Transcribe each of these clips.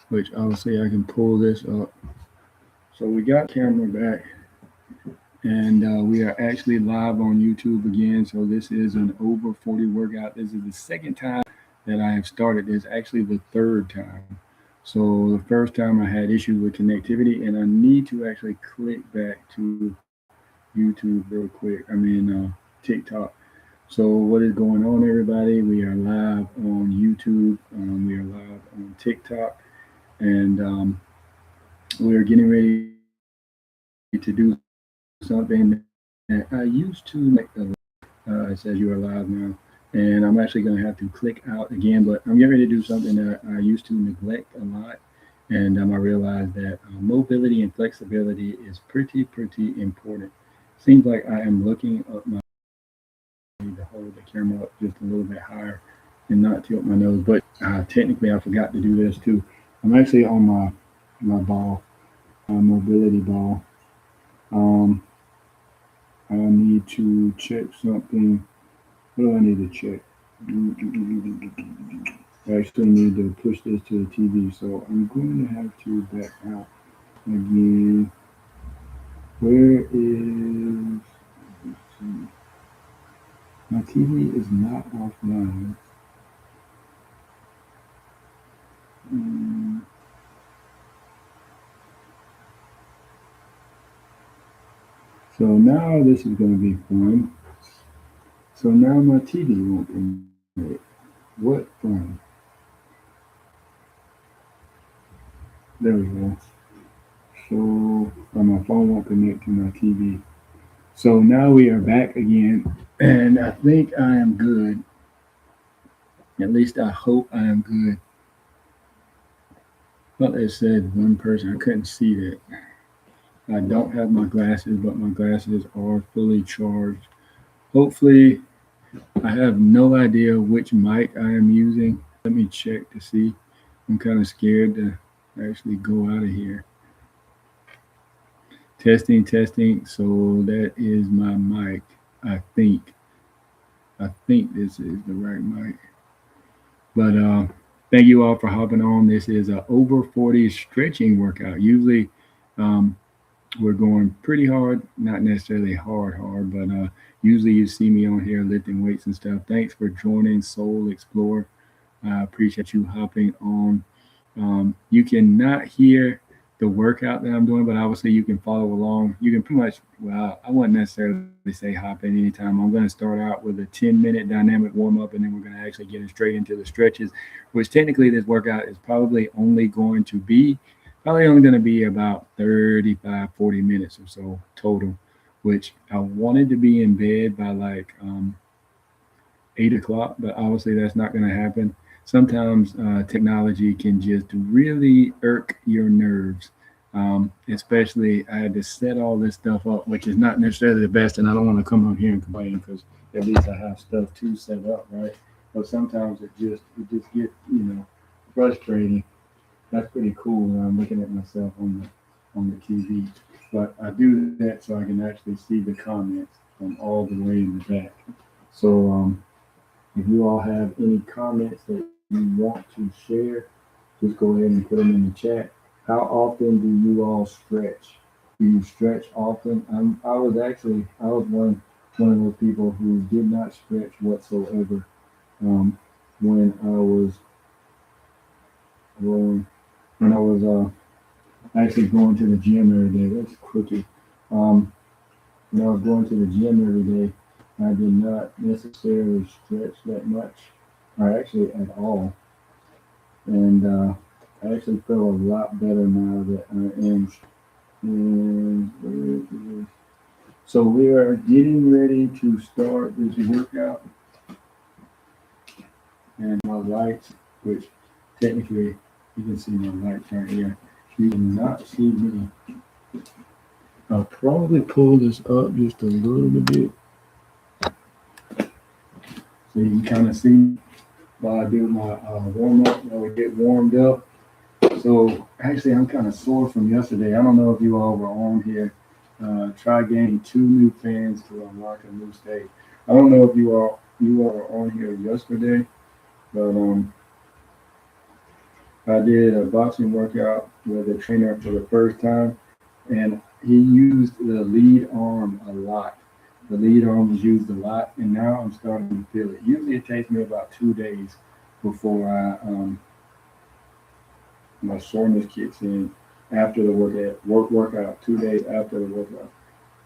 which obviously I can pull this up. So we got camera back, and we are actually live on YouTube again. So this is an over 40 workout. This is the second time that I have started this, actually the third time. So the first time I had issues with connectivity, and I need to actually click back to YouTube real quick. TikTok. So what is going on, everybody? We are live on YouTube. We are live on TikTok, and we are getting ready to do something that I used to like a lot. It says you are live now, and I'm actually going to have to click out again. But I'm getting ready to do something that I used to neglect a lot, and I realized that mobility and flexibility is pretty important. Seems like I am looking up my nose a lot. I need to hold the camera up just a little bit higher and not tilt my nose. But technically, I forgot to do this too. I'm actually on my ball, my mobility ball. Um, I need to check something. What do I need to check? I actually need to push this to the TV, so I'm going to have to back out again. Where is? Let's see. My TV is not offline. Um, so now this is going to be fun. So now my TV won't connect. What fun? There we go. So my phone won't connect to my TV. So now we are back again, and I think I am good. At least I hope I am good. Well, it said one person. I couldn't see that. I don't have my glasses, but my glasses are fully charged. Hopefully, I have no idea which mic I am using. Let me check to see. I'm kind of scared to actually go out of here. Testing, testing. So that is my mic. I think. I think this is the right mic. But thank you all for hopping on. This is a over 40 stretching workout. Usually, um, we're going pretty hard, not necessarily hard, but usually you see me on here lifting weights and stuff. Thanks for joining Soul Explorer. I appreciate you hopping on. You cannot hear the workout that I'm doing, but obviously you can follow along. You can pretty much, well, I wouldn't necessarily say hop in anytime. I'm going to start out with a 10-minute dynamic warm up, and then we're going to actually get straight into the stretches, which technically this workout is probably only going to be about 35, 40 minutes or so total, which I wanted to be in bed by like 8 o'clock, but obviously that's not going to happen. Sometimes technology can just really irk your nerves. Especially, I had to set all this stuff up, which is not necessarily the best, and I don't want to come on here and complain because at least I have stuff to set up, right? But sometimes it just gets frustrating. That's pretty cool when I'm looking at myself on the TV. But I do that so I can actually see the comments from all the way in the back. So if you all have any comments that you want to share, just go ahead and put them in the chat. How often do you all stretch? Do you stretch often? I was one of those people who did not stretch whatsoever um, when I was going when I was actually going to the gym every day. That's crooked. Um, when I was going to the gym every day, I did not necessarily stretch that much, or actually at all. And I actually feel a lot better now that I am. And where is this? So we are getting ready to start this workout, and my lights, which technically you can see my lights right here. You cannot see me. I'll probably pull this up just a little bit so you can kind of see while I do my warm up, while we get warmed up. So actually, I'm kind of sore from yesterday. I don't know if you all were on here. Try gaining 2 new fans to unlock a new stage. I don't know if you all were on here yesterday, but I did a boxing workout with a trainer for the first time, and he used the lead arm a lot. The lead arm was used a lot, and now I'm starting to feel it. Usually, it takes me about 2 days before my soreness kicks in after the workout. 2 days after the workout,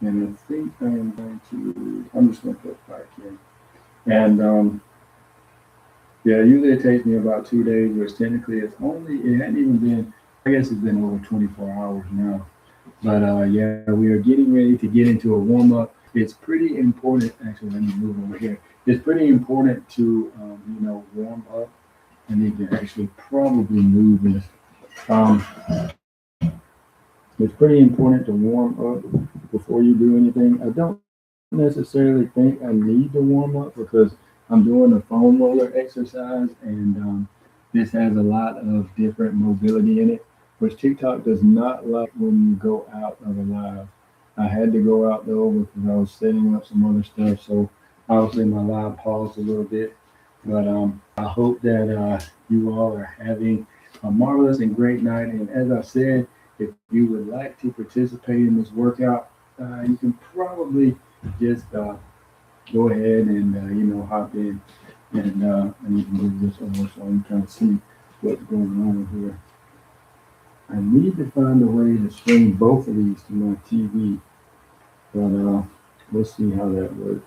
and I think I'm going to. I'm just going to put back in, and yeah, usually it takes me about 2 days, which technically it hadn't even been. I guess it's been over 24 hours now. But yeah, we are getting ready to get into a warm up. It's pretty important. Actually, let me move over here. It's pretty important to warm up. I need to actually probably move this. Um, it's pretty important to warm up before you do anything. I don't necessarily think I need to warm up because I'm doing a foam roller exercise, and this has a lot of different mobility in it, which TikTok does not like when you go out of a live. I had to go out though because I was setting up some other stuff, so obviously my live paused a little bit. But I hope that you all are having a marvelous and great night. And as I said, if you would like to participate in this workout, you can probably just go ahead and hop in, and I need to move this over so I'm trying to see what's going on here. I need to find a way to stream both of these to my TV, but let's see how that works.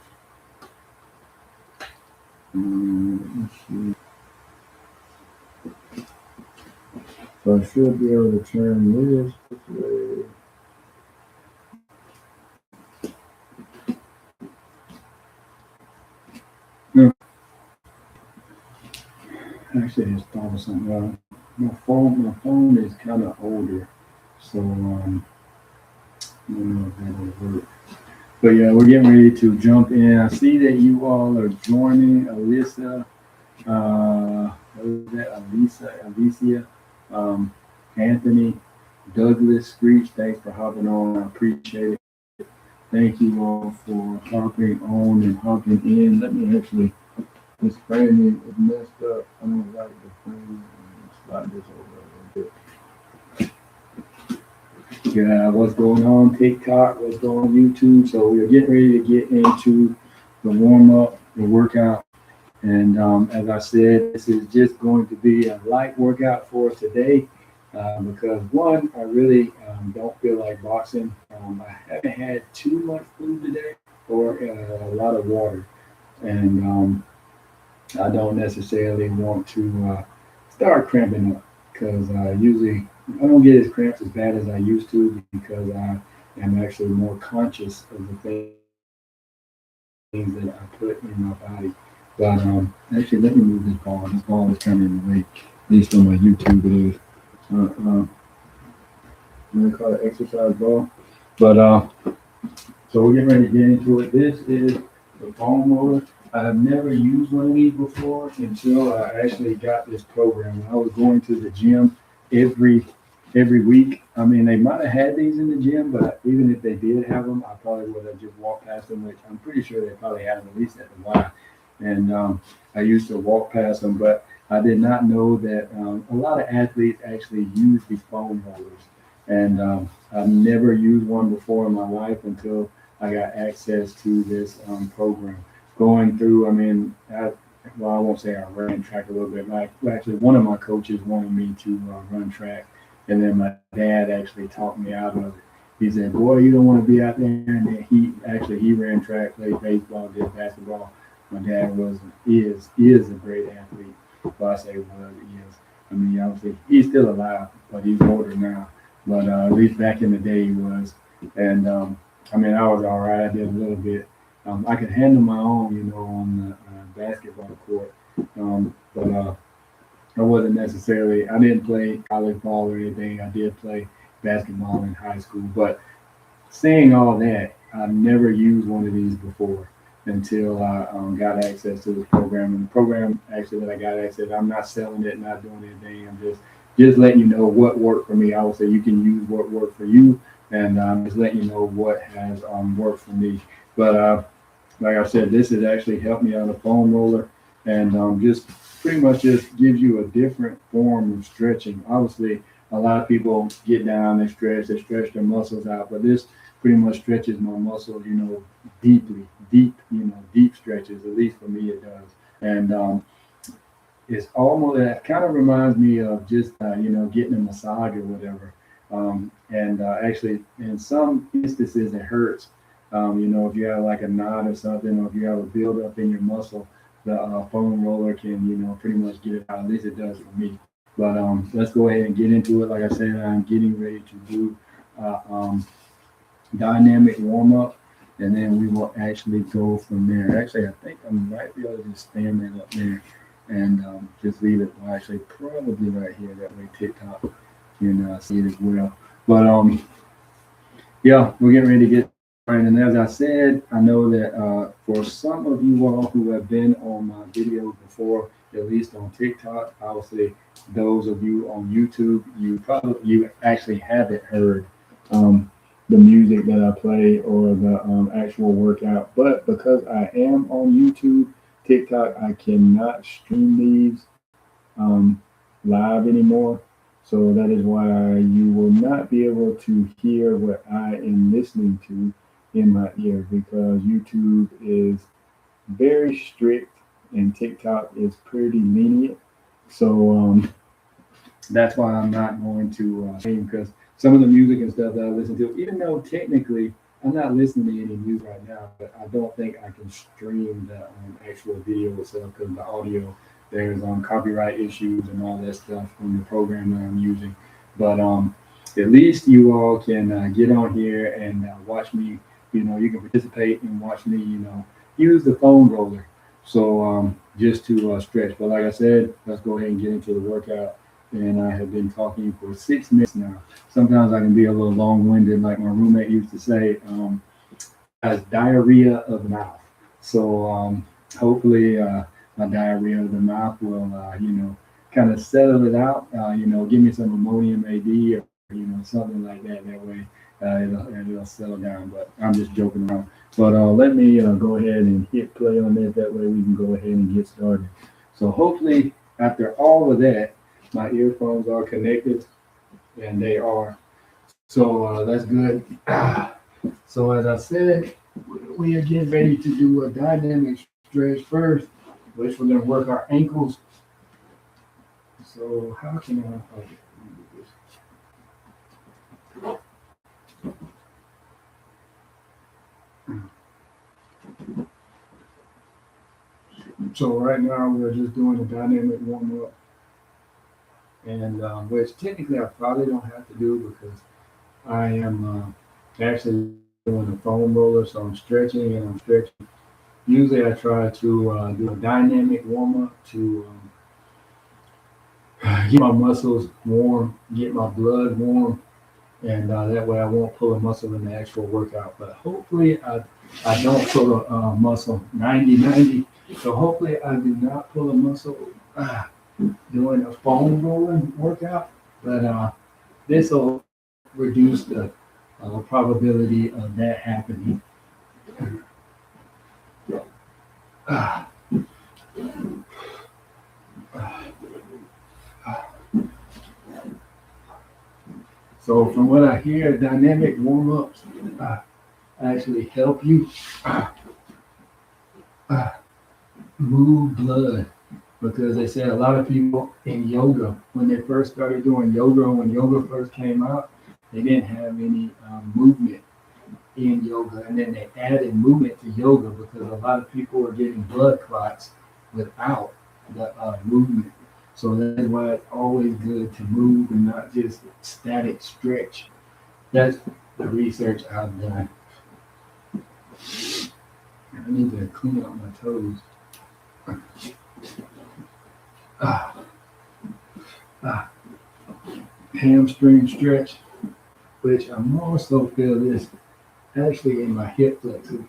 Let's see. So I should be able to turn this way. No, actually, I just thought of something. My phone is kind of older, so I don't know if that'll work. But yeah, we're getting ready to jump in. I see that you all are joining. Alyssa, what is that? Alicia, um, Anthony, Douglas, Screech. Thanks for hopping on. I appreciate it. Thank you all for hopping on and hopping in. Let me actually, this framing is messed up. I'm gonna like the frame and slide this over a little bit. Yeah, what's going on TikTok? What's going on YouTube? So we're getting ready to get into the warm up, the workout. And as I said, this is just going to be a light workout for today because one, I really don't feel like boxing. I haven't had too much food today or a lot of water, and I don't necessarily want to start cramping up because usually I don't get as cramps as bad as I used to because I am actually more conscious of the things that I put in my body. But actually, let me move this ball. This ball is kind of in the way. At least on my YouTube, it is. I'm gonna call it exercise ball. But so we're getting ready to get into it. This is the foam roller. I have never used one of these before until I actually got this program. When I was going to the gym every every week. I mean, they might have had these in the gym, but even if they did have them, I probably would have just walked past them, which I'm pretty sure they probably had them at least at the Y. And I used to walk past them, but I did not know that a lot of athletes actually use these foam rollers. And I've never used one before in my life until I got access to this program. Going through, I mean, well, I won't say I ran track a little bit. Actually, one of my coaches wanted me to run track, and then my dad actually talked me out of it. He said, "Boy, you don't want to be out there." And then he ran track, played baseball, did basketball. My dad is a great athlete. Well, I say was, is. I mean, obviously he's still alive, but he's older now. But at least back in the day he was. And I mean, I was all right. I did a little bit. I could handle my own, on the basketball court. But I wasn't necessarily. I didn't play college ball or anything. I did play basketball in high school. But saying all that, I've never used one of these before until I got access to this program. And the program actually that I got access, I'm not selling it, not doing anything. I'm just letting you know what worked for me. I would say you can use what worked for you, and just letting you know what has worked for me. But like I said, this has actually helped me on the foam roller, and just pretty much just gives you a different form of stretching. Obviously, a lot of people get down, they stretch their muscles out, but this pretty much stretches my muscles, deeply, deep stretches. At least for me, it does. And it's almost, it kind of reminds me of just getting a massage or whatever. And actually, in some instances, it hurts. If you have like a knot or something, or if you have a buildup in your muscle, the foam roller can pretty much get it out. At least it does for me. But let's go ahead and get into it. Like I said, I'm getting ready to do dynamic warm up, and then we will actually go from there. Actually, I think I might be able to just stand that up there and just leave it. Well, actually, probably right here. That way, TikTok can see it as well. But yeah, we're getting ready to get started. And as I said, I know that for some of you all who have been on my videos before, at least on TikTok, obviously those of you on YouTube, you actually haven't heard the music that I play or the actual workout. But because I am on YouTube, TikTok, I cannot stream these live anymore. So that is why you will not be able to hear what I am listening to in my ear, because YouTube is very strict and TikTok is pretty lenient. So that's why I'm not going to stream, because some of the music and stuff that I listen to, even though technically I'm not listening to any music right now, but I don't think I can stream the actual video itself because the audio, there's copyright issues and all that stuff from the program that I'm using. But at least you all can get on here and watch me. You can participate and watch me, use the foam roller. So just to stretch. But like I said, let's go ahead and get into the workout. And I have been talking for 6 minutes now. Sometimes I can be a little long-winded, like my roommate used to say, as diarrhea of the mouth. So hopefully my diarrhea of the mouth will, kind of settle it out. Give me some ammonium AD or something like that. That way it'll settle down. But I'm just joking around. But let me go ahead and hit play on this. That way we can go ahead and get started. So hopefully after all of that, my earphones are connected, and they are. So that's good. So as I said, we are getting ready to do a dynamic stretch first, which we're going to work our ankles. So how can I do this? So right now we're just doing a dynamic warm-up. And which technically I probably don't have to do because I am actually doing a foam roller, so I'm stretching and I'm stretching. Usually I try to do a dynamic warm up to get my muscles warm, get my blood warm, and that way I won't pull a muscle in the actual workout. But hopefully I don't pull a muscle 90-90. So hopefully I do not pull a muscle doing a foam rolling workout, but this will reduce the probability of that happening. So from what I hear, dynamic warm-ups actually help you move blood, because they say a lot of people in yoga, when they first started doing yoga, when yoga first came out, they didn't have any movement in yoga, and then they added movement to yoga because a lot of people were getting blood clots without the movement. So that's why it's always good to move and not just static stretch. That's the research I've done. I need to clean up my toes. Hamstring stretch, which I'm also feel this actually in my hip flexor.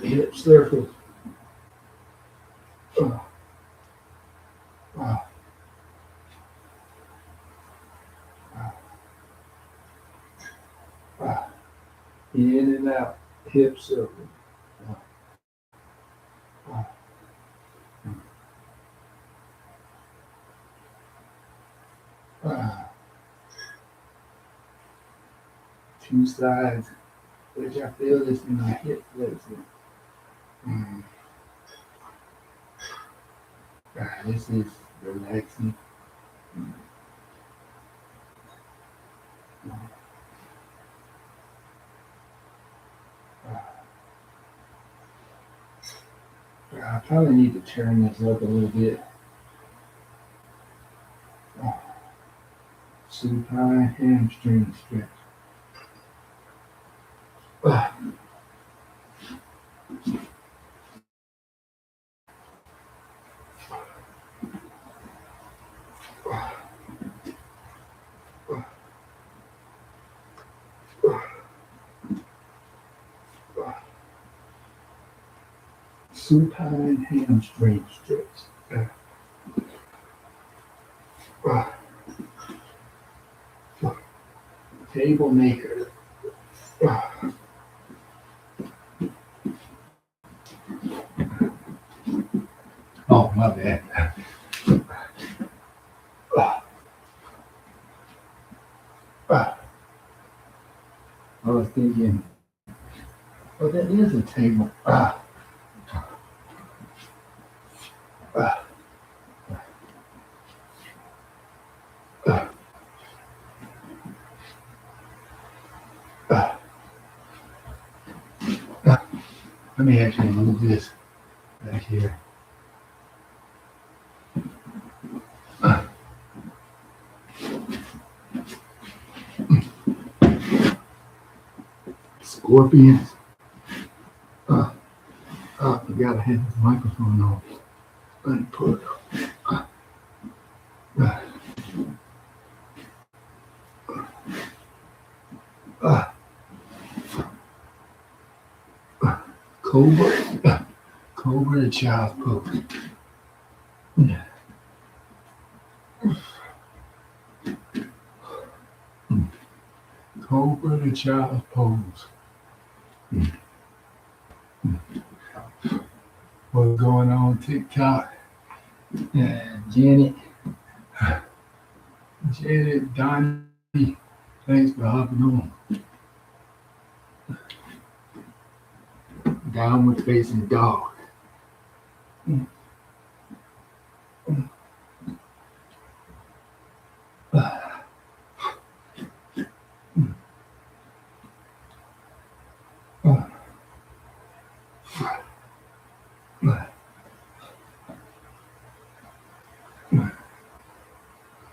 Hip circles. In and out, hip circle. Two sides, which I feel this in my hip flexor. This is relaxing. I probably need to turn this up a little bit. Supine hamstring stretch. Supine hamstring stretch. Table maker. Oh, my bad. I was thinking, oh, that is a table. Let me actually move this back here. Scorpions. I forgot I had the microphone on. Let me pull it up. Cobra the child's pose. Cobra the child's pose. What's going on TikTok? Janet, Donnie, thanks for hopping on. Downward facing dog.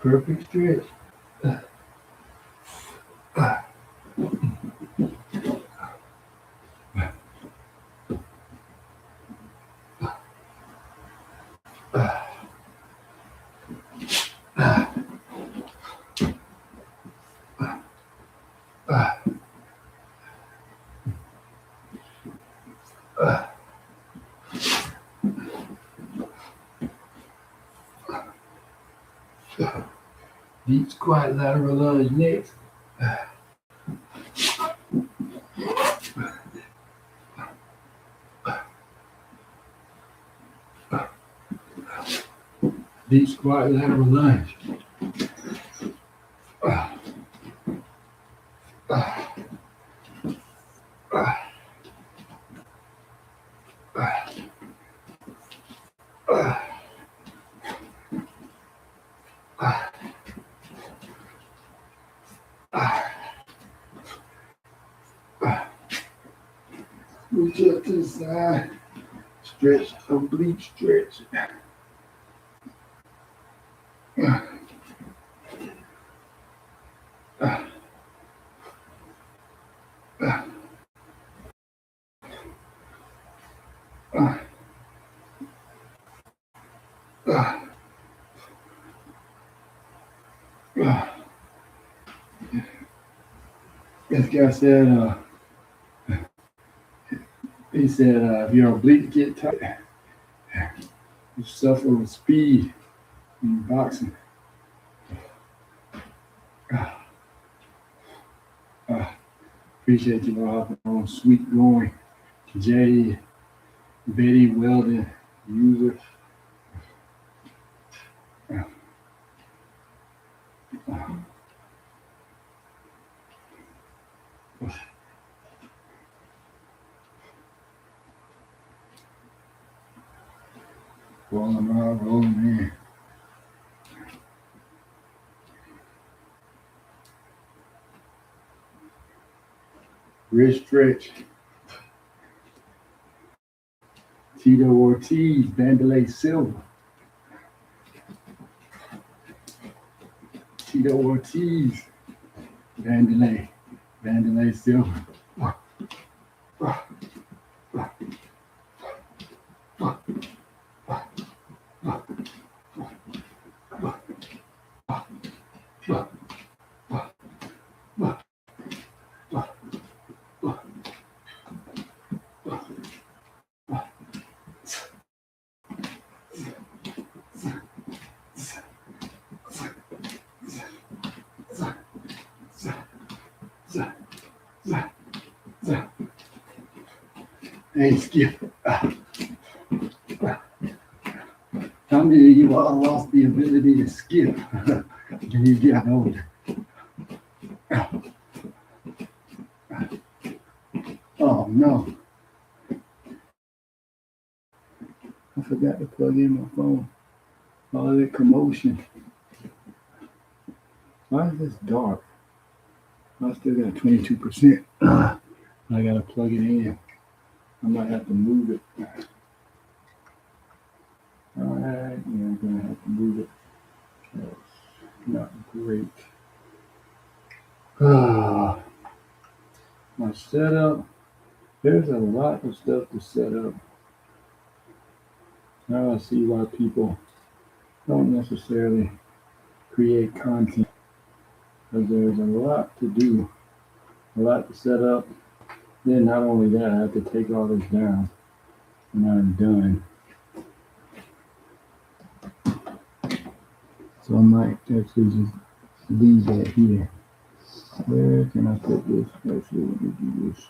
Perfect stretch. Deep squat, lateral lunge next. Deep squat, lateral lunge. Reach up to the side, stretch, oblique stretch. This guy said, he said, if your obliques get tight, you suffer with speed in boxing. Appreciate you all hopping on. Sweet going. Jay, Betty Weldon, user. Rolling out, rolling in. Wrist stretch. Tito Ortiz, Vandalay Silva. Tito Ortiz, Vandalay Silva. Hey, Skip. How many of you all lost the ability to skip when you get older? Oh no. I forgot to plug in my phone. All that commotion. Why is this dark? I still got 22%. I gotta plug it in. I might have to move it. Alright, yeah, I'm gonna have to move it. That's not great. My setup, there's a lot of stuff to set up. Now I see why people don't necessarily create content, because there's a lot to do, a lot to set up. Then not only that, I have to take all this down when I'm done. So I might actually just leave that here. Where can I put this? Actually, let me do this.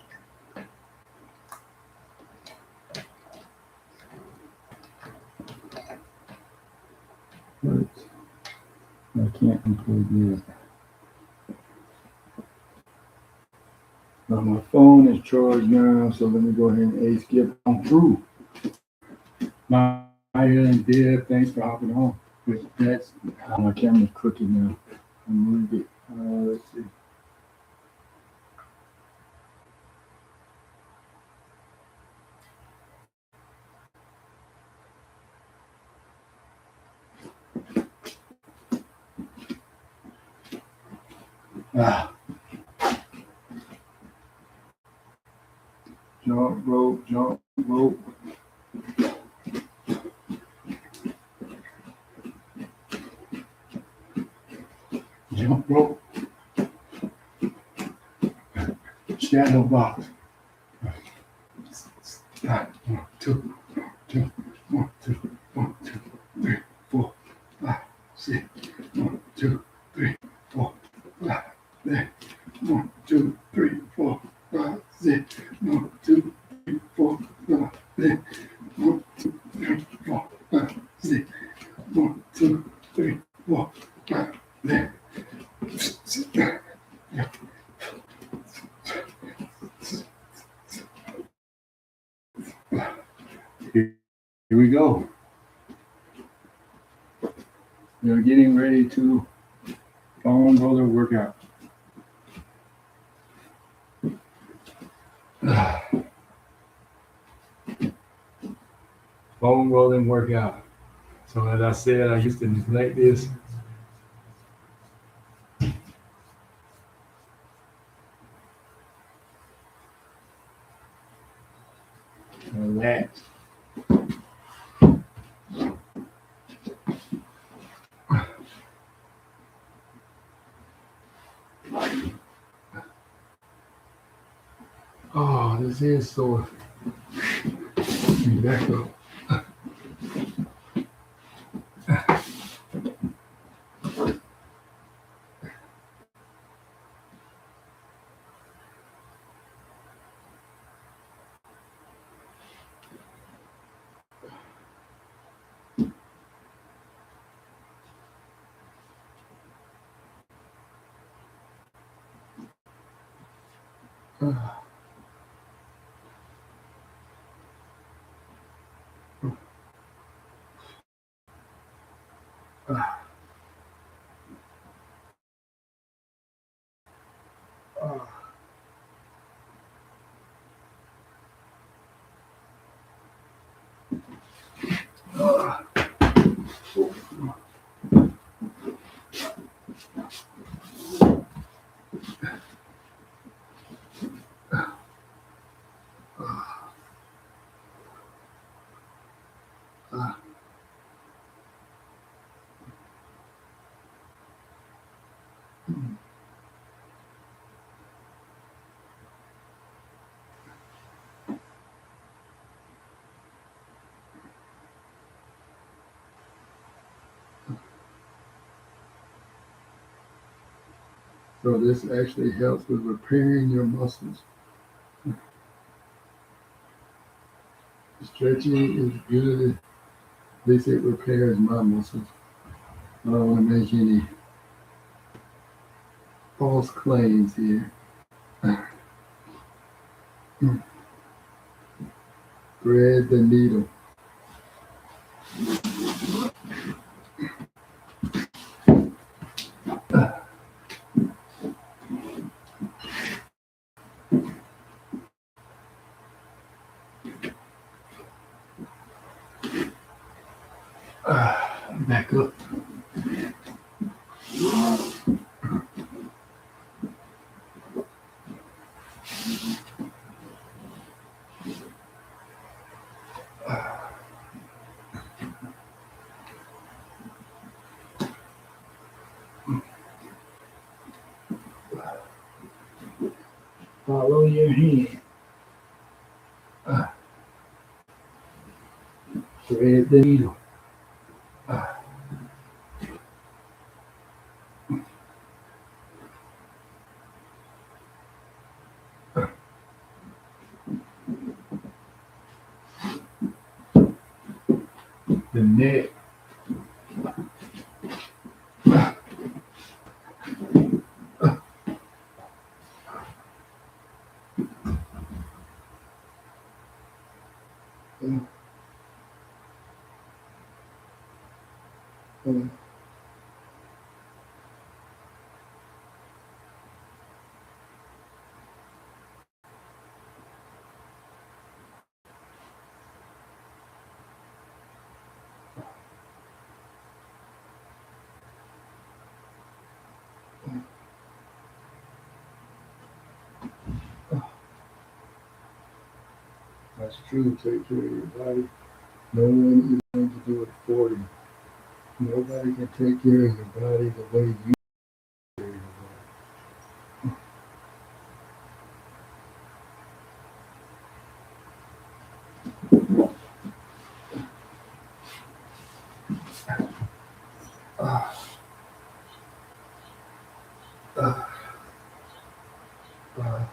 But I can't unplug yet. Now my phone is charged now, so let me go ahead and skip on through. Maya and Deb, thanks for hopping on. That's my camera's crooked now. I moved it. Let's see. Jump rope, jump rope. Jump rope. Shadow box. 1, 2, 2, 1, 2, 1, 2, 3, 4, 5, 6. 1, 2, 3, 4, 5. 1, 2, 3, 4, 5, 6. 1, 2, 3, 4, 5, 6. 1, 2, 3, 4, 5, 6. 1, 2, 3, 4, 5, 6. Here we go. We're getting ready to foam roller workout. Foam rolling workout. So as I said, I used to neglect this. Relax. Oh, this is sore. Let me back up. Ah, ah, ah, ah, ah. So this actually helps with repairing your muscles. Stretching is good. At least it repairs my muscles. I don't want to make any false claims here. Thread the needle. Back up. Follow your hand. Thread the needle. The neck. That's true. Take care of your body. No one is going to do it for you. Nobody can take care of your body the way you take care of your body. Uh, uh, uh,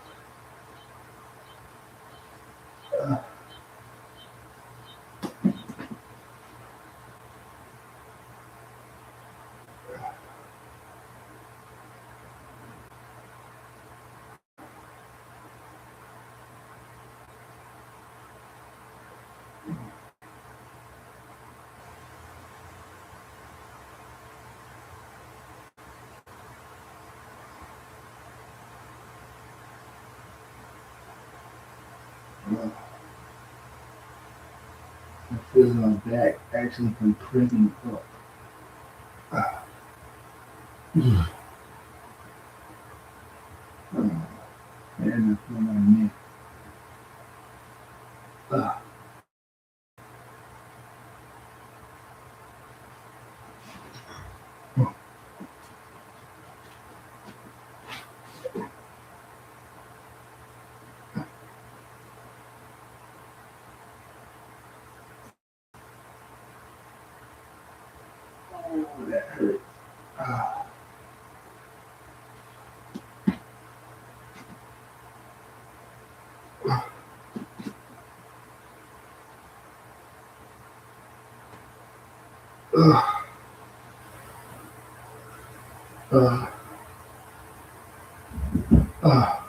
I feel my back actually compressing up. Uh, and I feel my neck. Uh, oh, that hurt. Uh, uh, uh, uh.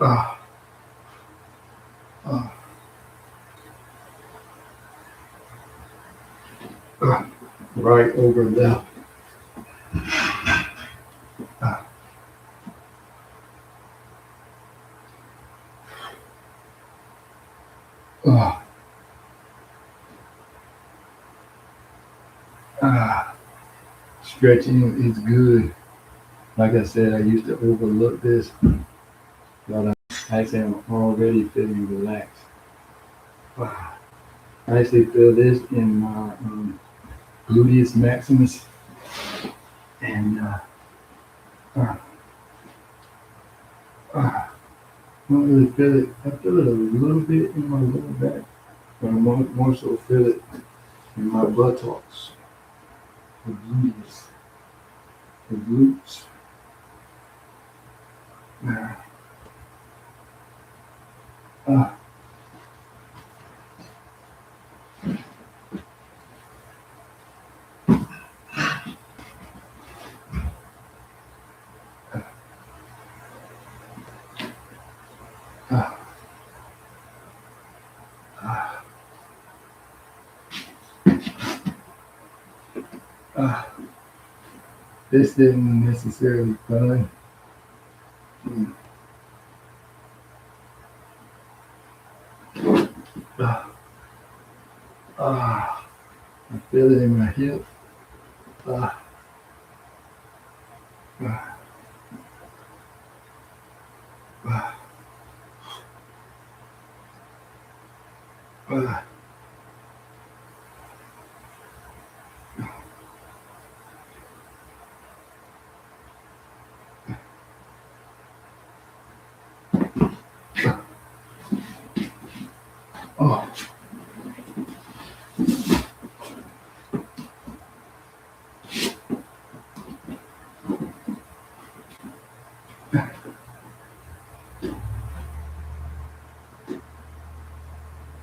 Ah, ah, ah. Right over left. Ah, ah, ah. Stretching is good. Like I said, I used to overlook this, but I actually am already feeling relaxed. Ah, I actually feel this in my gluteus maximus, and uh, I don't really feel it. I feel it a little bit in my lower back, but I more so feel it in my buttocks, the gluteus, the glutes. Ah, ah, ah, ah, ah. This didn't necessarily fun. Mm. Ah, ah. I feel it in my hip. Ah, ah, ah, ah, oh,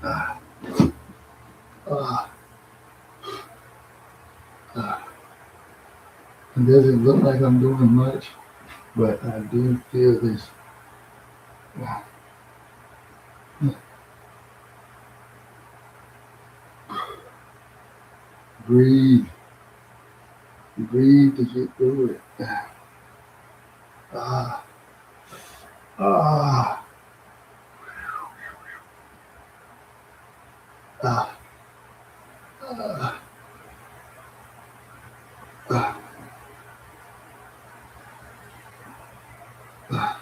ah, ah, ah. It doesn't look like I'm doing much, but I do feel this. Ah, breathe, breathe to get through it. Ah, ah, ah, ah, ah, ah, ah.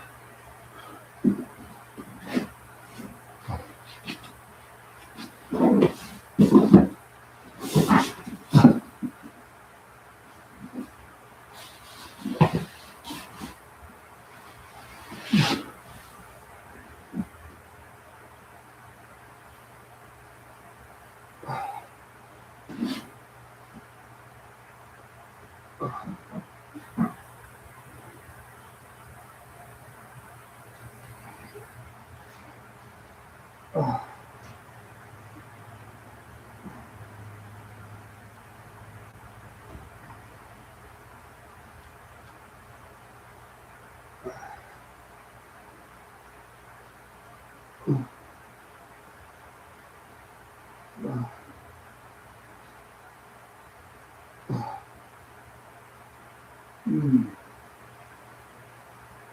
Mm,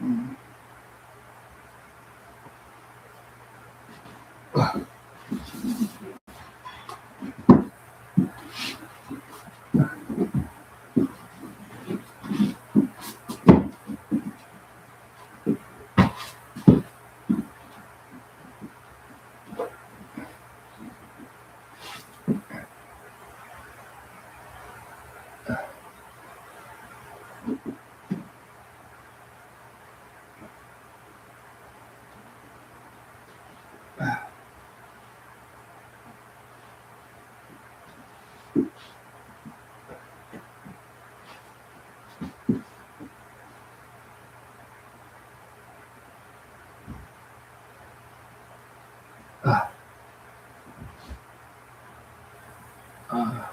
mm, ah, ah, ah, ah.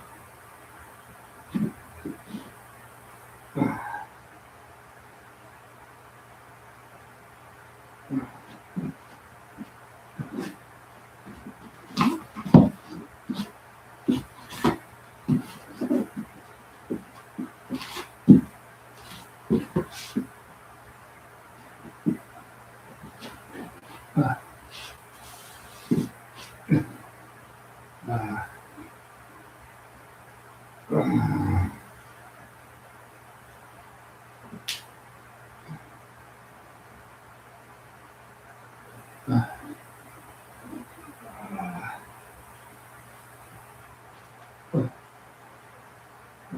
Uh,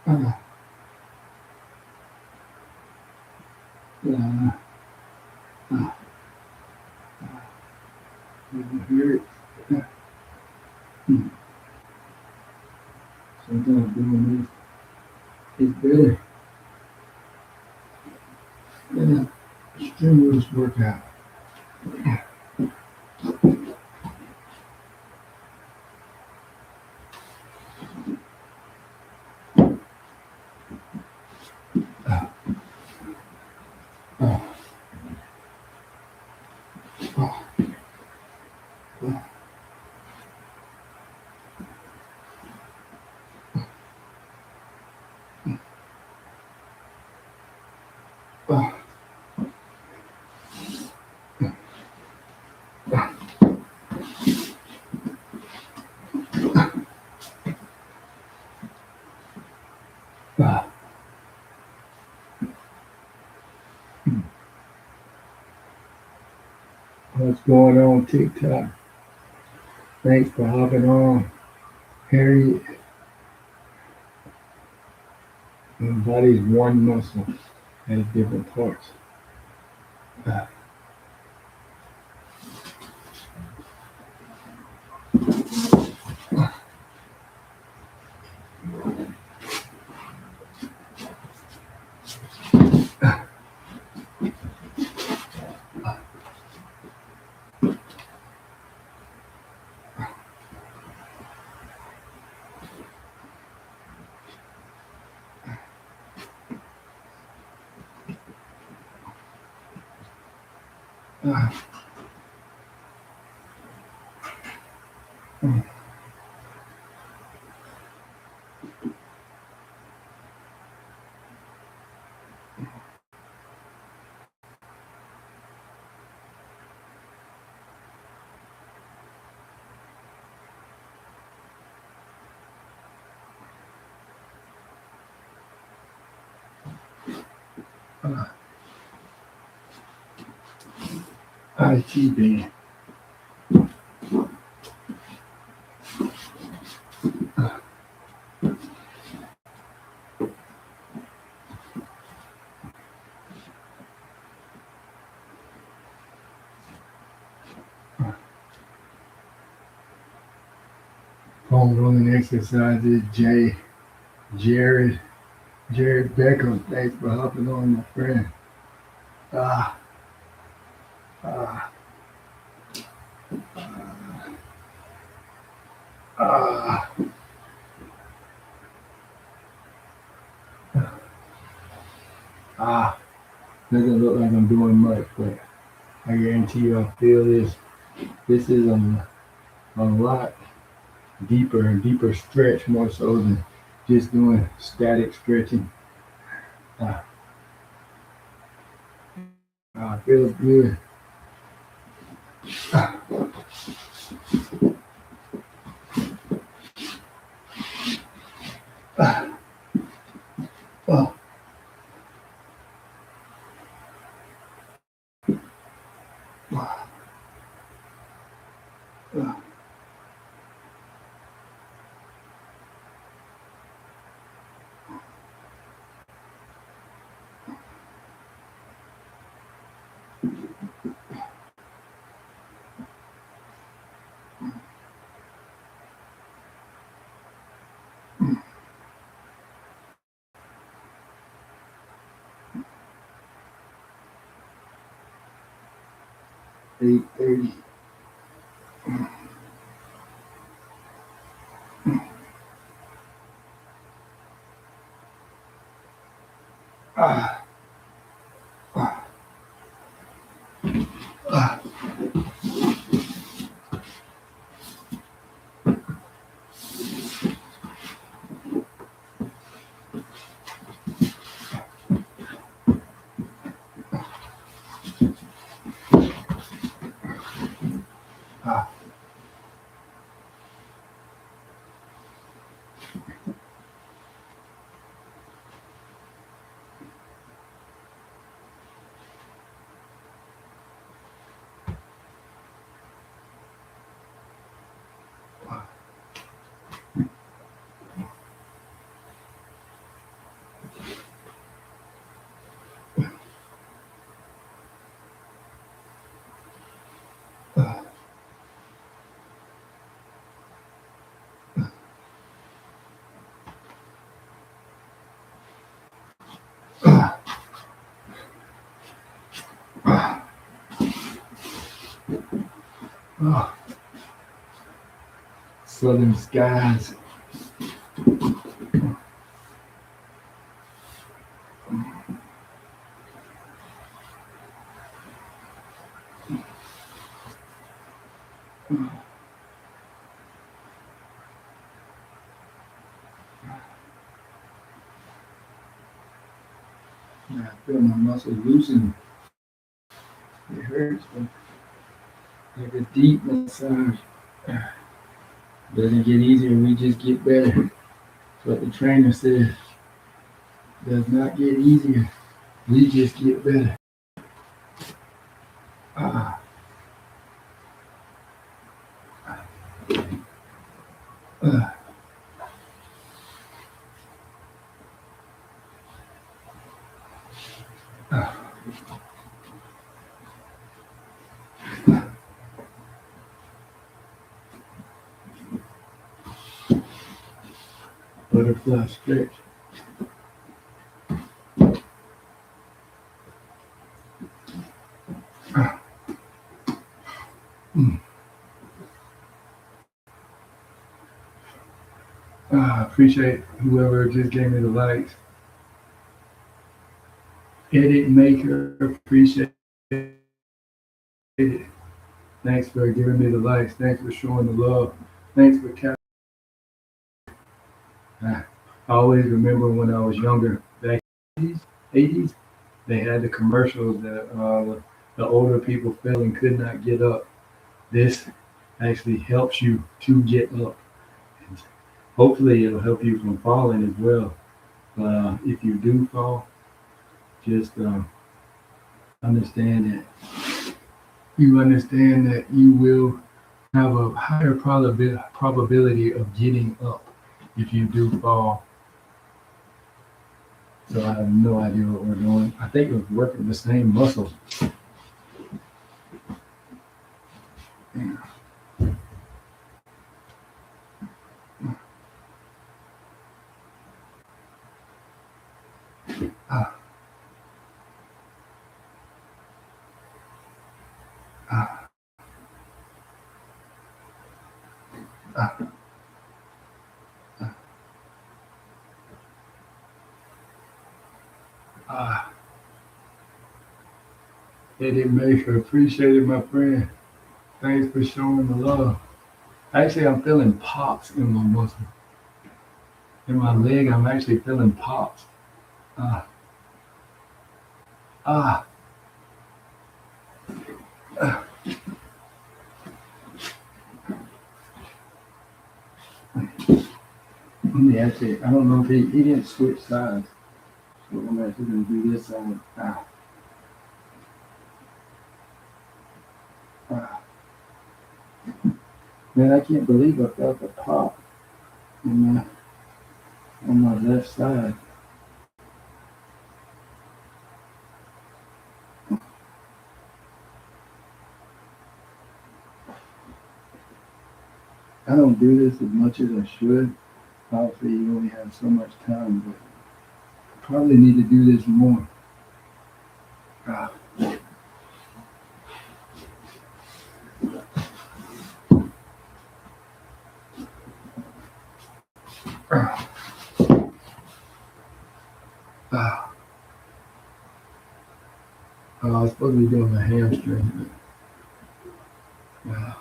uh, uh, Here it. Hmm. Sometimes doing this is better than a strenuous workout. Uh, uh, uh, uh, uh, uh. What's going on, TikTok? Thanks for hopping on. Harriet, the body's one muscle has different parts. Uh, uh, uh, IT band. Home running exercises. Jared, Jared Beckham. Thanks for hopping on, my friend. Ah, ah, ah, ah. Doesn't look like I'm doing much, but I guarantee you I feel this. This is a lot deeper and deeper stretch, more so than just doing static stretching. Ah, feels good. Ah, ah, ah, ah, ah. 8:30. Ah, ah, ah, ah. Oh, southern skies. I feel my muscles loosen. It hurts, but like a deep massage. Doesn't get easier, we just get better. That's what the trainer says. Does not get easier, we just get better. Ah, ah, ah. Butterfly stretch. Ah, mm. Appreciate whoever just gave me the likes. Edit maker, appreciate it. Thanks for giving me the likes. Thanks for showing the love. Thanks for I always remember when I was younger, back in the 80s, they had the commercials that the older people fell and could not get up. This actually helps you to get up. And hopefully, it'll help you from falling as well. If you do fall, just understand that you will have a higher probability of getting up if you do fall. So I have no idea what we're doing. I think we're working the same muscle. Ah, ah, ah, ah. Eddie Maker, appreciate it, my friend. Thanks for showing the love. Actually, I'm feeling pops in my muscle. In my leg, I'm actually feeling pops. Ah, ah, ah. Let me actually, I don't know if he didn't switch sides. So I'm actually going to do this side. Ah, ah. Man, I can't believe I felt a pop on my left side. I don't do this as much as I should. Obviously, you only have so much time, but I probably need to do this more. Ah, ah, ah. I was supposed to be doing my hamstring. Ah,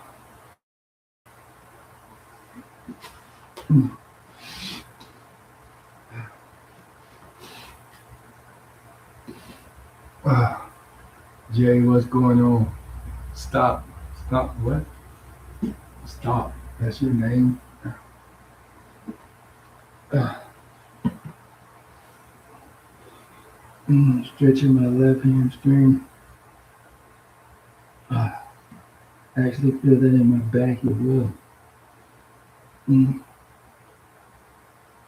ah. Jay, what's going on? Stop. Stop. What? Stop. That's your name? Ah. Stretching my left hamstring. Ah. I actually feel that in my back as well. Mm.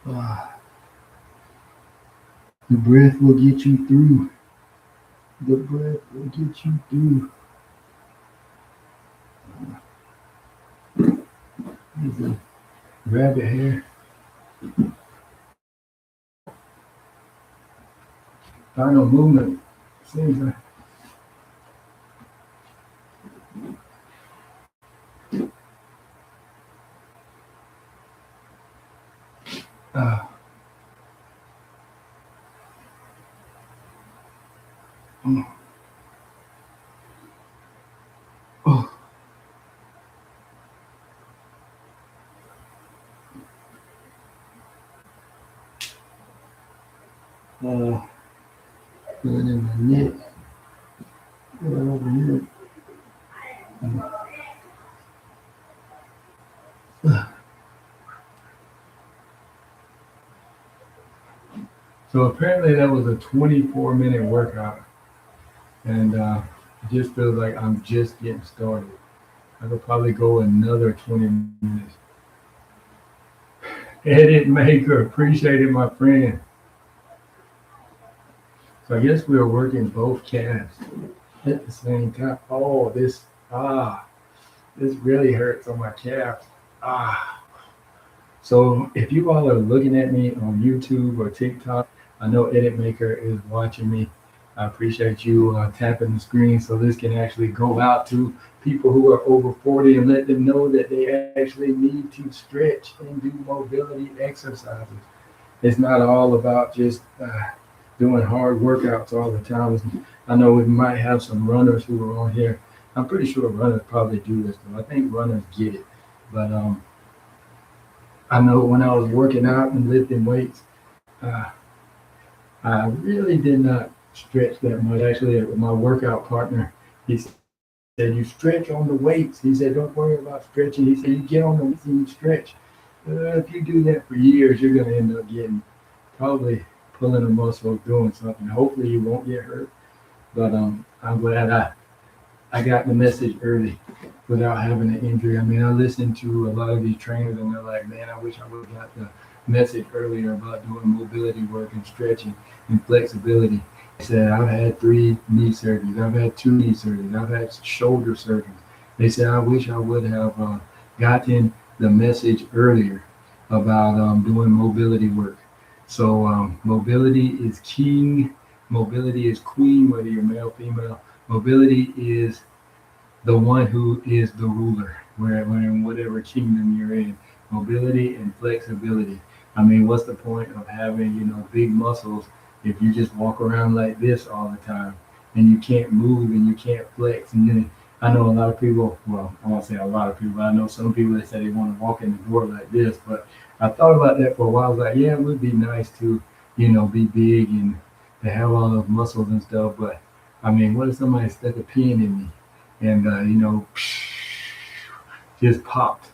Ah. The breath will get you through. The breath will get you through. There's a rabbit hair. Final movement. Seems like Uh, mm, oh, uh, feeling in my neck, feeling over here. So apparently that was a 24-minute workout, and it just feels like I'm just getting started. I could probably go another 20 minutes. Edit maker, appreciate it, my friend. So I guess we were working both calves at the same time. Oh, this really hurts on my calf. Ah. So if you all are looking at me on YouTube or TikTok, I know Edit Maker is watching me. I appreciate you tapping the screen so this can actually go out to people who are over 40 and let them know that they actually need to stretch and do mobility exercises. It's not all about just doing hard workouts all the time. I know we might have some runners who are on here. I'm pretty sure runners probably do this, though. I think runners get it. But I know when I was working out and lifting weights, uh, I really did not stretch that much. Actually, my workout partner, he said, "You stretch on the weights." He said, "Don't worry about stretching." He said, "You get on the weights and you stretch." If you do that for years, you're going to end up getting probably pulling a muscle, doing something. Hopefully, you won't get hurt. But I'm glad I got the message early without having an injury. I mean, I listen to a lot of these trainers and they're like, man, I wish I would have got the message earlier about doing mobility work and stretching and flexibility. They said, I've had 3 knee surgeries. I've had 2 knee surgeries. I've had shoulder surgeries. They said, I wish I would have gotten the message earlier about doing mobility work. So mobility is king. Mobility is queen, whether you're male, female. Mobility is the one who is the ruler, wherever in whatever kingdom you're in. Mobility and flexibility. I mean, what's the point of having, big muscles if you just walk around like this all the time and you can't move and you can't flex? And then I know a lot of people, well, I won't say a lot of people, I know some people that say they want to walk in the door like this, but I thought about that for a while. I was like, yeah, it would be nice to, be big and to have all those muscles and stuff, but I mean, what if somebody stuck a pin in me and just popped?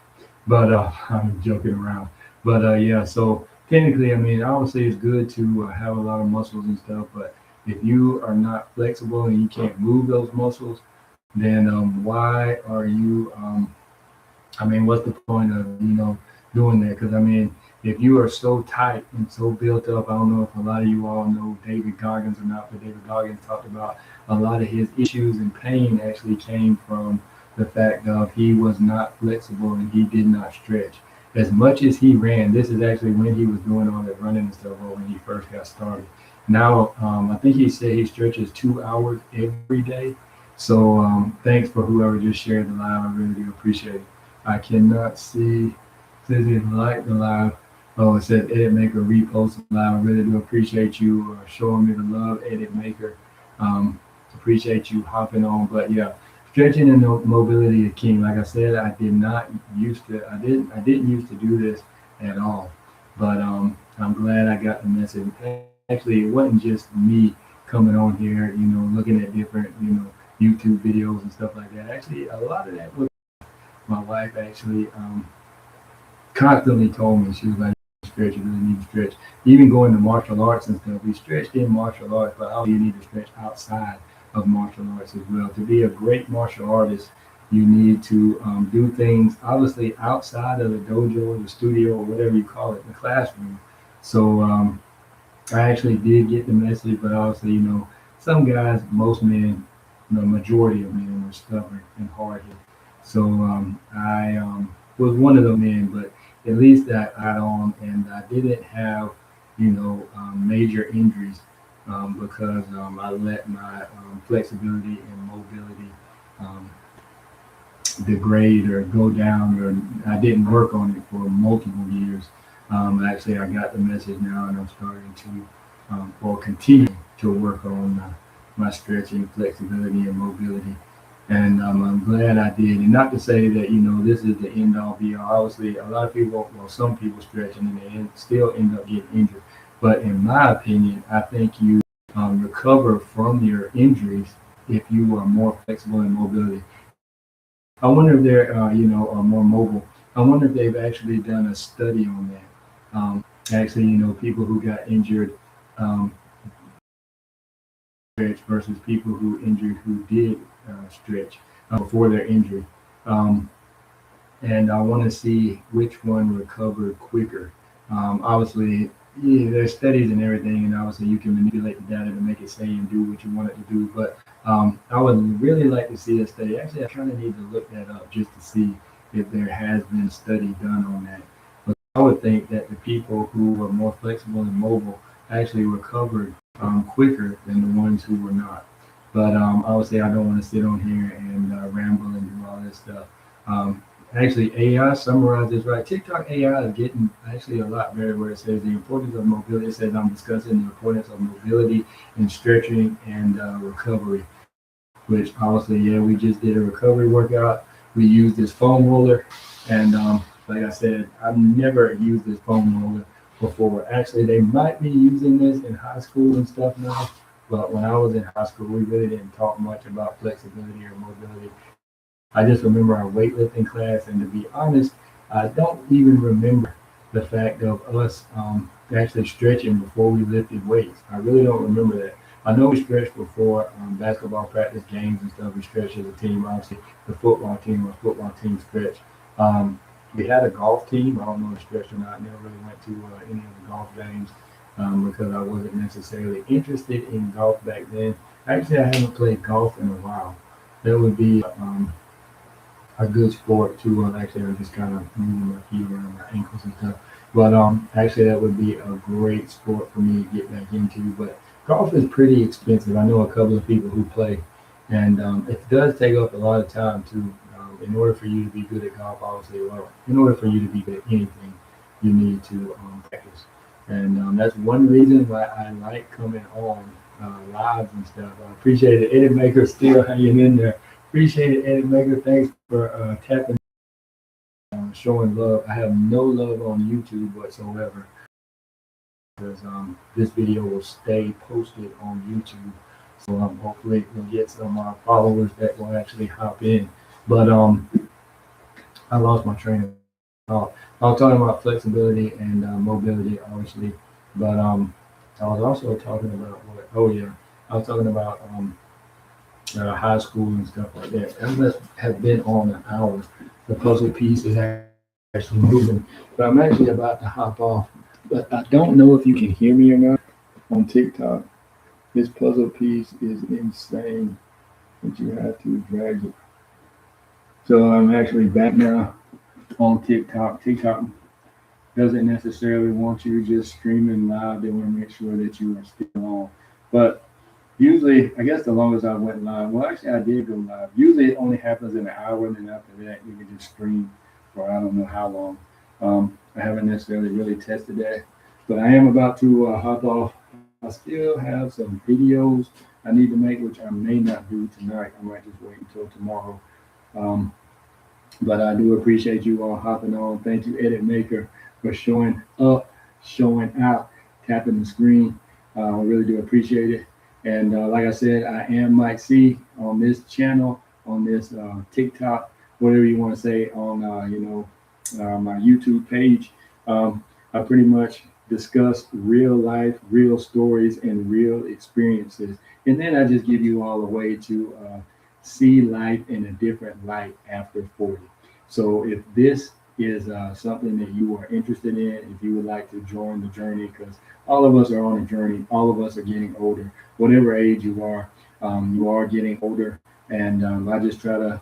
But I'm joking around. But yeah, so technically, I mean, obviously, it's good to have a lot of muscles and stuff. But if you are not flexible and you can't move those muscles, then why are you? I mean, what's the point of doing that? Because I mean, if you are so tight and so built up, I don't know if a lot of you all know David Goggins or not, but David Goggins talked about a lot of his issues and pain actually came from the fact of he was not flexible and he did not stretch. As much as he ran, this is actually when he was doing all that running and stuff, or when he first got started. Now, I think he said he stretches 2 hours every day. So thanks for whoever just shared the live. I really do appreciate it. I cannot see. Says it like the live. Oh, it said Edit Maker repost the live. I really do appreciate you showing me the love, Edit Maker. Appreciate you hopping on. But yeah, stretching and mobility is king. Like I said, I did not used to. I didn't used to do this at all. But I'm glad I got the message. Actually, it wasn't just me coming on here, looking at different, YouTube videos and stuff like that. Actually, a lot of that was my wife actually constantly told me. She was like, stretch, you really need to stretch. Even going to martial arts and stuff, we stretched in martial arts, but also you need to stretch outside of martial arts as well. To be a great martial artist, you need to do things obviously outside of the dojo or the studio or whatever you call it, the classroom. So I actually did get the message, but also, some guys, most men, the majority of men are stubborn and hard-headed. So I was one of those men, but at least that I got on and I didn't have, major injuries because I let my flexibility and mobility um, degrade or go down, or I didn't work on it for multiple years. Actually, I got the message now, and I'm starting to, or continue to work on my stretching, flexibility, and mobility. And I'm glad I did. And not to say that this is the end all be all. Obviously, a lot of people, well, some people stretch and then still end up getting injured. But in my opinion, I think you recover from your injuries if you are more flexible in mobility. I wonder if they're, are more mobile. I wonder if they've actually done a study on that. Actually, people who got injured um, stretch versus people who injured who did stretch before their injury. Um, and I want to see which one recovered quicker. Obviously, yeah, there's studies and everything, and obviously you can manipulate the data to make it say and do what you want it to do. But I would really like to see a study. Actually, I kind of need to look that up just to see if there has been a study done on that. But I would think that the people who were more flexible and mobile actually recovered quicker than the ones who were not. But obviously, I don't want to sit on here and ramble and do all this stuff. Um, Actually, AI summarizes this right. TikTok AI is getting actually a lot better where it says the importance of mobility. It says I'm discussing the importance of mobility and stretching and recovery, which obviously, yeah, we just did a recovery workout. We used this foam roller. And like I said, I've never used this foam roller before. Actually, they might be using this in high school and stuff now. But when I was in high school, we really didn't talk much about flexibility or mobility. I just remember our weightlifting class, and to be honest, I don't even remember the fact of us actually stretching before we lifted weights. I really don't remember that. I know we stretched before basketball practice games and stuff. We stretched as a team. Obviously, the football team stretched. Um, we had a golf team. I don't know if stretched or not. I never really went to any of the golf games because I wasn't necessarily interested in golf back then. Actually, I haven't played golf in a while. That would be a good sport too. Actually, I'm just kind of moving my feet around my ankles and stuff. But actually, that would be a great sport for me to get back into. But golf is pretty expensive. I know a couple of people who play, and it does take up a lot of time too. In order for you to be good at golf, obviously, well, in order for you to be good at anything, you need to practice. And that's one reason why I like coming on live and stuff. I appreciate it. Edit Maker still hanging in there. Appreciate it, Edit Maker. Thanks for tapping, showing love. I have no love on YouTube whatsoever because this video will stay posted on YouTube. So hopefully we'll get some followers that will actually hop in. But I lost my train of thought. I was talking about flexibility and mobility, obviously. But I was also talking about what? Oh yeah, I was talking about high school and stuff like that. That must have been on an hour. The puzzle piece is actually moving, but I'm actually about to hop off. But I don't know if you can hear me or not on TikTok. This puzzle piece is insane that you have to drag it. So I'm actually back now on TikTok. TikTok doesn't necessarily want you just streaming live. They want to make sure that you are still on. But usually, I guess the longest I went live, well, actually, I did go live. Usually, it only happens in an hour, and then after that, you can just stream for I don't know how long. I haven't necessarily really tested that, but I am about to hop off. I still have some videos I need to make, which I may not do tonight. I might just wait until tomorrow. Um, but I do appreciate you all hopping on. Thank you, Edit Maker, for showing up, showing out, tapping the screen. I really do appreciate it. And like I said, I am Mike Cee on this channel, on this TikTok, whatever you want to say, on my YouTube page. I pretty much discuss real life, real stories, and real experiences, and then I just give you all a way to see life in a different light after 40. So if this is something that you are interested in, if you would like to join the journey, because all of us are on a journey, all of us are getting older, whatever age you are getting older, and I just try to,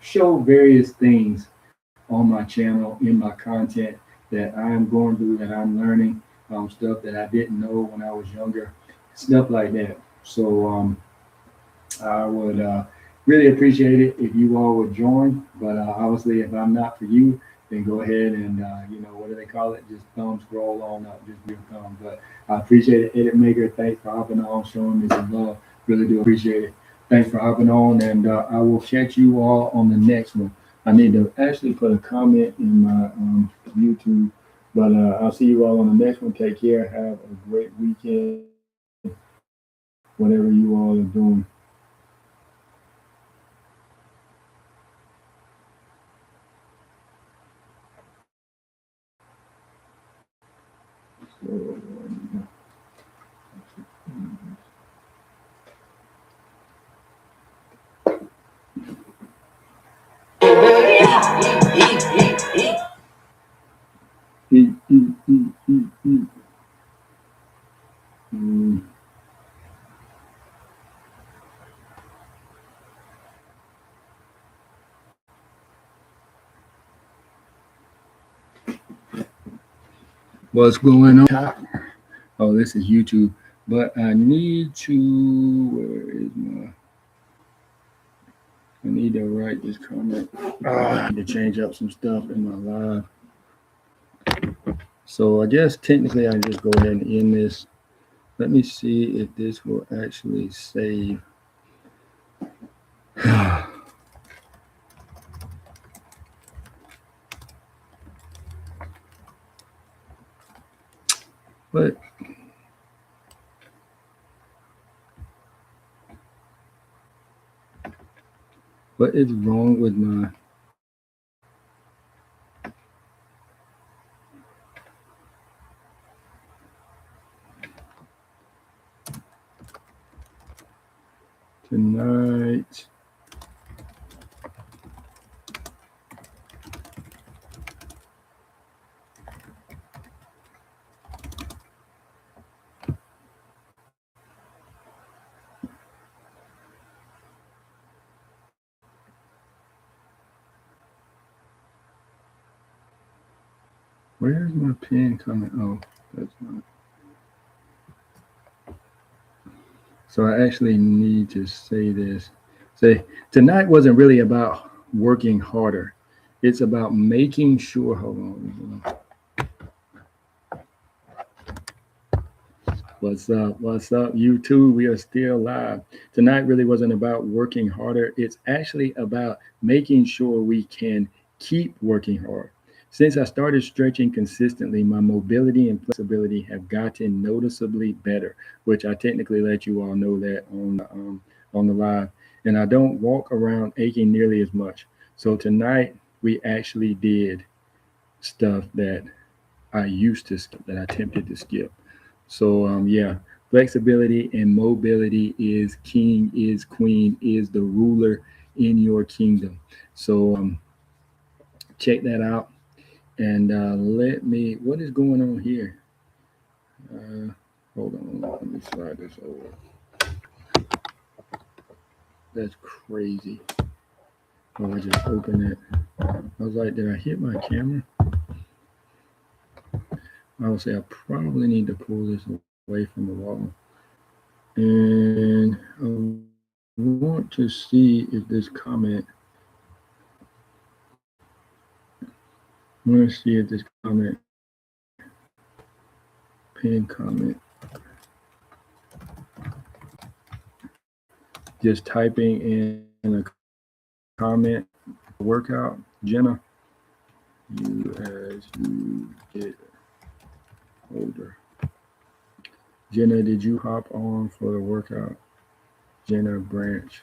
show various things on my channel, in my content that I'm going through, that I'm learning, stuff that I didn't know when I was younger, stuff like that. So I would really appreciate it if you all would join. But obviously, if I'm not for you, then go ahead and what do they call it? Just thumb scroll on up, just real thumb. But I appreciate it, Edit Maker. Thanks for hopping on, showing me some love. Really do appreciate it. Thanks for hopping on, and I will catch you all on the next one. I need to actually put a comment in my YouTube, but I'll see you all on the next one. Take care. Have a great weekend, whatever you all are doing. So, eat, eat, eat, eat, eat. Mm. What's going on? Oh, this is YouTube. But I need to. Where is my? I need to write this comment. I need to change up some stuff in my live. So I guess technically I can just go ahead and end this. Let me see if this will actually save. But what is wrong with my? Tonight. Where's my pen coming? Oh, that's not. So I actually need to say this. Say, tonight wasn't really about working harder. It's about making sure. Hold on. What's up? What's up, YouTube? We are still live. Tonight really wasn't about working harder. It's actually about making sure we can keep working hard. Since I started stretching consistently, my mobility and flexibility have gotten noticeably better, which I technically let you all know that on the live. And I don't walk around aching nearly as much. So tonight we actually did stuff that I used to skip, that I attempted to skip. So yeah, flexibility and mobility is king, is queen, is the ruler in your kingdom. So check that out. And let me, what is going on here? Hold on, let me slide this over. That's crazy. Oh, I just opened it. I was like, did I hit my camera? I would say I probably need to pull this away from the wall. And I want to see if this comment, I want to see if this comment, pin comment, just typing in a comment, workout, Jenna, you as you get older. Jenna, did you hop on for the workout? Jenna Branch.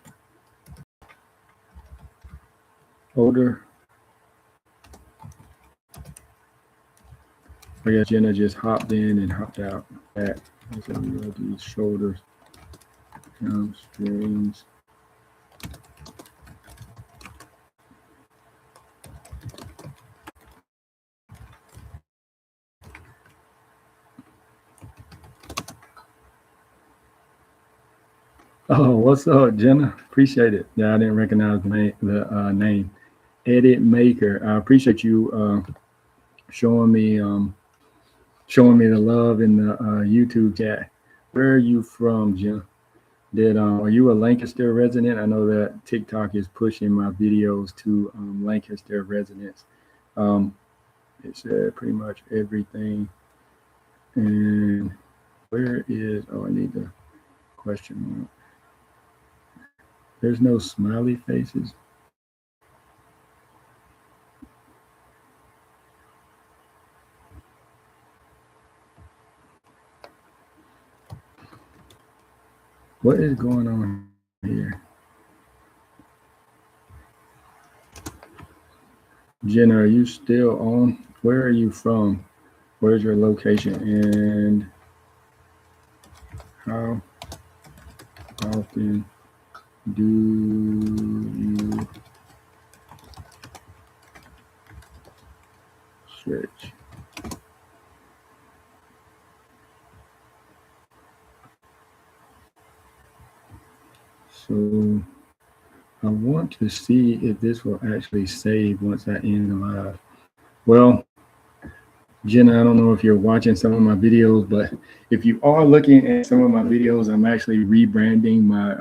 Older. I guess Jenna just hopped in and hopped out. Back. So we go to shoulders, hamstrings. Oh, what's up, Jenna? Appreciate it. Yeah, I didn't recognize the name. Edit Maker. I appreciate you showing me the love in the YouTube chat. Where are you from, Jenna? Are you a Lancaster resident? I know that TikTok is pushing my videos to Lancaster residents. It said pretty much everything. And where is, oh, I need the question mark. There's no smiley faces. What is going on here? Jenna, are you still on? Where are you from? Where's your location? And how often do you stretch? So I want to see if this will actually save once I end the live. Well, Jenna, I don't know if you're watching some of my videos, but if you are looking at some of my videos, I'm actually rebranding my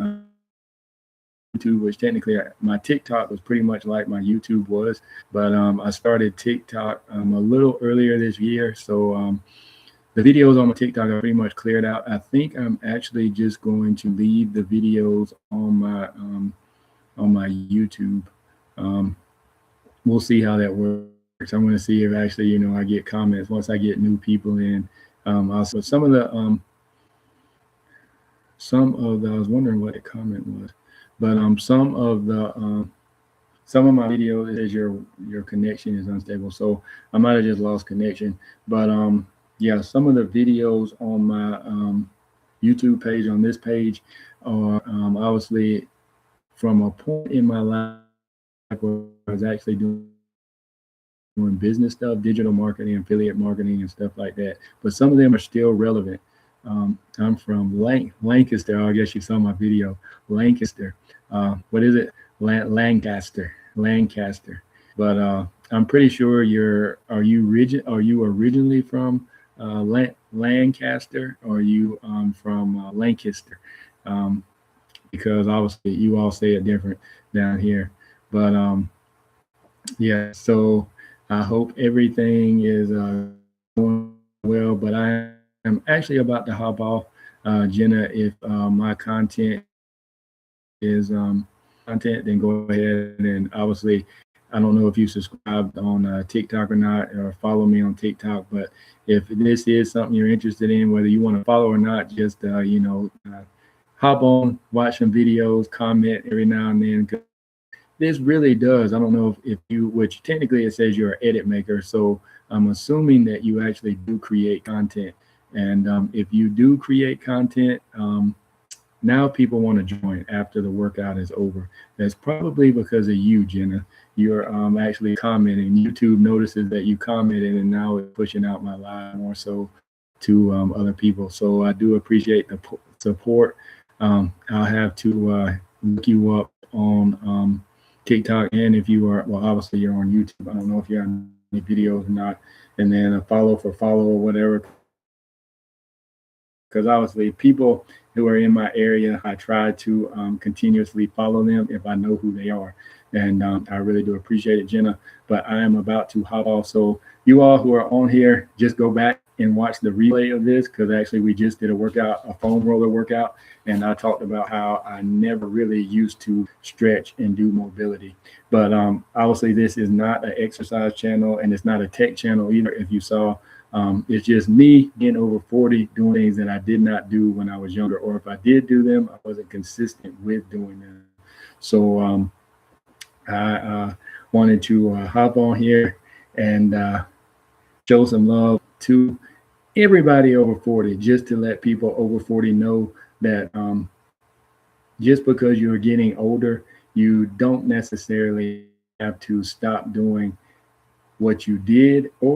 YouTube, which technically my TikTok was pretty much like my YouTube was, but I started TikTok a little earlier this year. So the videos on my TikTok are pretty much cleared out. I think I'm actually just going to leave the videos on my YouTube. We'll see how that works. I'm going to see if actually, I get comments once I get new people in. Also, some of the, I was wondering what the comment was, but some of my videos is your connection is unstable, so I might have just lost connection. But yeah, some of the videos on my YouTube page, on this page, are obviously from a point in my life where I was actually doing business stuff, digital marketing, affiliate marketing, and stuff like that. But some of them are still relevant. I'm from Lancaster. I guess you saw my video. Lancaster. What is it? Lancaster. Lancaster. But I'm pretty sure are you originally from Lancaster, or are you from Lancaster? Because obviously you all say it different down here. But yeah, so I hope everything is going well. But I am actually about to hop off, Jenna. If my content is content, then go ahead and obviously, I don't know if you subscribed on TikTok or not, or follow me on TikTok. But if this is something you're interested in, whether you want to follow or not, just hop on, watch some videos, comment every now and then. This really does. I don't know if you, which technically it says you're an edit maker. So I'm assuming that you actually do create content. And if you do create content, now people want to join after the workout is over. That's probably because of you, Jenna. You're actually commenting. YouTube notices that you commented, and now it's pushing out my live more so to other people. So I do appreciate the support. I'll have to look you up on TikTok, and if you are, well, obviously you're on YouTube. I don't know if you're on any videos or not. And then a follow or whatever, because obviously people who are in my area, I try to continuously follow them if I know who they are. And I really do appreciate it, Jenna. But I am about to hop off. So you all who are on here, just go back and watch the replay of this, because actually we just did a foam roller workout. And I talked about how I never really used to stretch and do mobility. But obviously this is not an exercise channel, and it's not a tech channel either. If you saw, it's just me getting over 40, doing things that I did not do when I was younger, or if I did do them, I wasn't consistent with doing them. So I wanted to hop on here and show some love to everybody over 40, just to let people over 40 know that just because you're getting older, you don't necessarily have to stop doing what you did, or